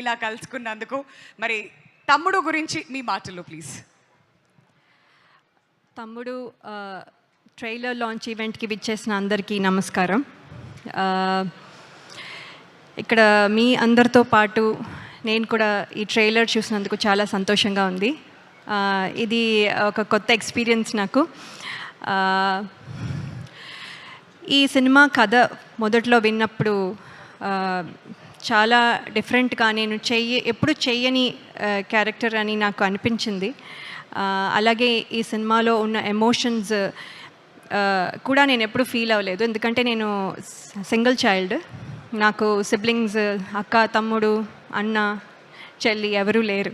ఇలా కలుసుకున్నందుకు. మరి తమ్ముడు గురించి మీ మాటలు ప్లీజ్. తమ్ముడు ట్రైలర్ లాంచ్ ఈవెంట్కి విచ్చేసిన అందరికీ నమస్కారం. ఇక్కడ మీ అందరితో పాటు నేను కూడా ఈ ట్రైలర్ చూసినందుకు చాలా సంతోషంగా ఉంది. ఇది ఒక కొత్త ఎక్స్పీరియన్స్ నాకు. ఈ సినిమా కథ మొదట్లో విన్నప్పుడు చాలా డిఫరెంట్గా నేను ఎప్పుడు చెయ్యని క్యారెక్టర్ అని నాకు అనిపించింది. అలాగే ఈ సినిమాలో ఉన్న ఎమోషన్స్ కూడా నేను ఎప్పుడు ఫీల్ అవ్వలేదు, ఎందుకంటే నేను సింగిల్ చైల్డ్. నాకు సిబ్లింగ్స్, అక్క, తమ్ముడు, అన్న, చెల్లి ఎవరూ లేరు.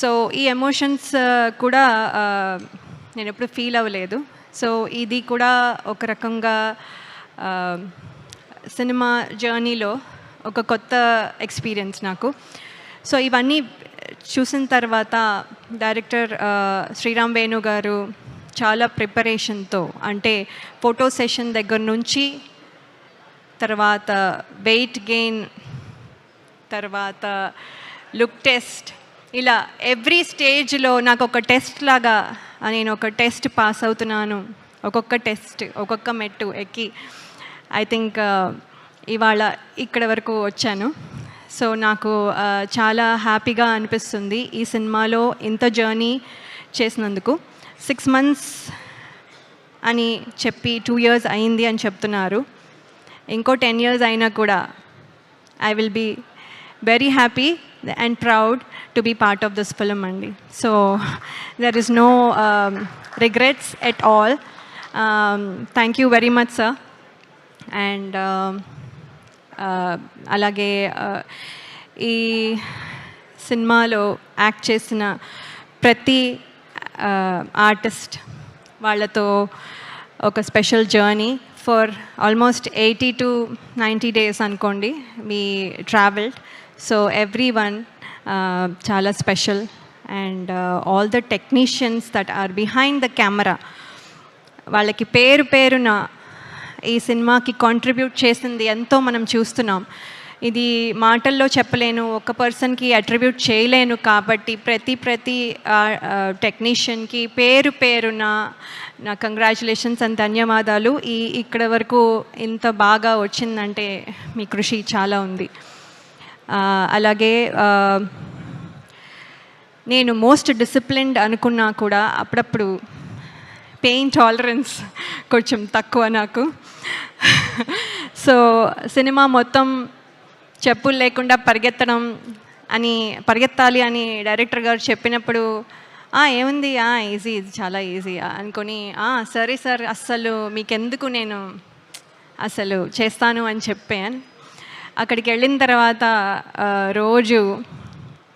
సో ఈ ఎమోషన్స్ కూడా నేను ఎప్పుడు ఫీల్ అవ్వలేదు. సో ఇది కూడా ఒక రకంగా సినిమా జర్నీలో ఒక కొత్త ఎక్స్పీరియన్స్ నాకు. సో ఇవన్నీ చూసిన తర్వాత డైరెక్టర్ శ్రీరామ్ వేణు గారు చాలా ప్రిపరేషన్తో, అంటే ఫోటో సెషన్ దగ్గర నుంచి తర్వాత వెయిట్ గెయిన్, తర్వాత లుక్ టెస్ట్, ఇలా ఎవ్రీ స్టేజ్లో నాకు ఒక టెస్ట్ లాగా నేను ఒక టెస్ట్ పాస్ అవుతున్నాను. ఒక్కొక్క టెస్ట్, ఒక్కొక్క మెట్టు ఎక్కి ఐ థింక్ ఇవాళ ఇక్కడ వరకు వచ్చాను. సో నాకు చాలా హ్యాపీగా అనిపిస్తుంది ఈ సినిమాలో ఇంత జర్నీ చేసినందుకు. 6 months అని చెప్పి 2 years అయింది అని చెప్తున్నారు. ఇంకో 10 years అయినా కూడా I will be very happy and proud to be part of this film అండి. So there is no regrets at all. Thank you very much sir. And అలాగే ఈ సినిమాలో యాక్ట్ చేసిన ప్రతి ఆర్టిస్ట్ వాళ్ళతో ఒక special journey for almost 80 to 90 days అనుకోండి me travelled. So everyone చాలా special. And all the technicians that are behind the camera, వాళ్ళకి పేరు పేరున ఈ సినిమాకి కాంట్రిబ్యూట్ చేసింది ఎంతో మనం చూస్తున్నాం. ఇది మాటల్లో చెప్పలేను, ఒక పర్సన్కి అట్రిబ్యూట్ చేయలేను. కాబట్టి ప్రతి టెక్నీషియన్కి పేరు పేరున నా కంగ్రాచులేషన్స్ అండ్ ధన్యవాదాలు. ఇక్కడ వరకు ఇంత బాగా వచ్చిందంటే మీ కృషి చాలా ఉంది. అలాగే నేను మోస్ట్ డిసిప్లిన్డ్ అనుకున్నా కూడా అప్పుడప్పుడు పెయిన్ టాలరెన్స్ కొంచెం తక్కువ నాకు. సో సినిమా మొత్తం చెప్పులు లేకుండా పరిగెత్తాలి అని డైరెక్టర్ గారు చెప్పినప్పుడు ఏముంది, ఈజీ, ఇది చాలా ఈజీ అనుకొని సరే సార్, అస్సలు మీకెందుకు, నేను అసలు చేస్తాను అని చెప్పాను. అక్కడికి వెళ్ళిన తర్వాత రోజు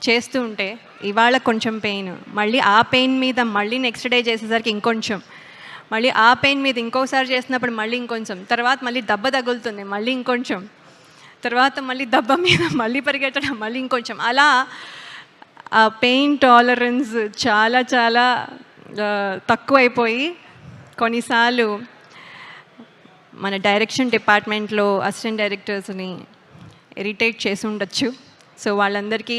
చేస్తూ ఉంటే ఇవాళ కొంచెం పెయిన్, మళ్ళీ ఆ పెయిన్ మీద మళ్ళీ నెక్స్ట్ డే చేసేసరికి ఇంకొంచెం, మళ్ళీ ఆ పెయిన్ మీద ఇంకోసారి చేసినప్పుడు మళ్ళీ ఇంకొంచెం, తర్వాత మళ్ళీ దెబ్బ తగులుతుంది, మళ్ళీ ఇంకొంచెం, తర్వాత మళ్ళీ దెబ్బ మీద మళ్ళీ పరిగెత్తడం, మళ్ళీ ఇంకొంచెం, అలా ఆ పెయిన్ టాలరెన్స్ చాలా చాలా తక్కువైపోయి కొన్నిసార్లు మన డైరెక్షన్ డిపార్ట్మెంట్లో అసిస్టెంట్ డైరెక్టర్స్ని ఇరిటేట్ చేసి ఉండొచ్చు. సో వాళ్ళందరికీ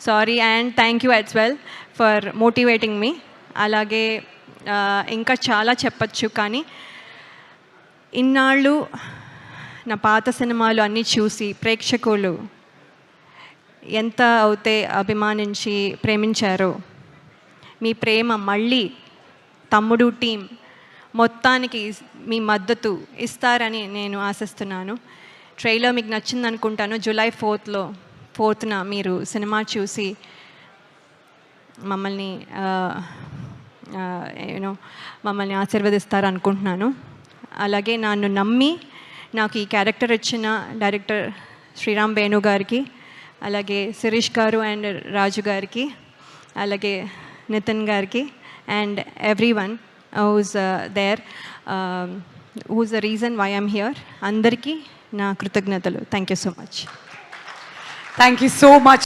sorry and thank you as well for motivating me. అలాగే ఇంకా చాలా చెప్పచ్చు, కానీ ఇన్నాళ్ళు నా పాత సినిమాలు అన్నీ చూసి ప్రేక్షకులు ఎంత అయితే అభిమానించి ప్రేమించారో, మీ ప్రేమ మళ్ళీ తమ్ముడు టీం మొత్తానికి మీ మద్దతు ఇస్తారని నేను ఆశిస్తున్నాను. ట్రైలర్ మీకు నచ్చింది అనుకుంటాను. July 4th మీరు సినిమా చూసి మమ్మల్ని ఆశీర్వదిస్తారు అనుకుంటున్నాను. అలాగే నన్ను నమ్మి నాకు ఈ క్యారెక్టర్ ఇచ్చిన డైరెక్టర్ శ్రీరామ్ వేణు గారికి, అలాగే శిరీష్ గారు అండ్ రాజు గారికి, అలాగే నితిన్ గారికి and everyone who's there, who's the reason why I'm here, అందరికీ నా కృతజ్ఞతలు. Thank you so much. Thank you so much.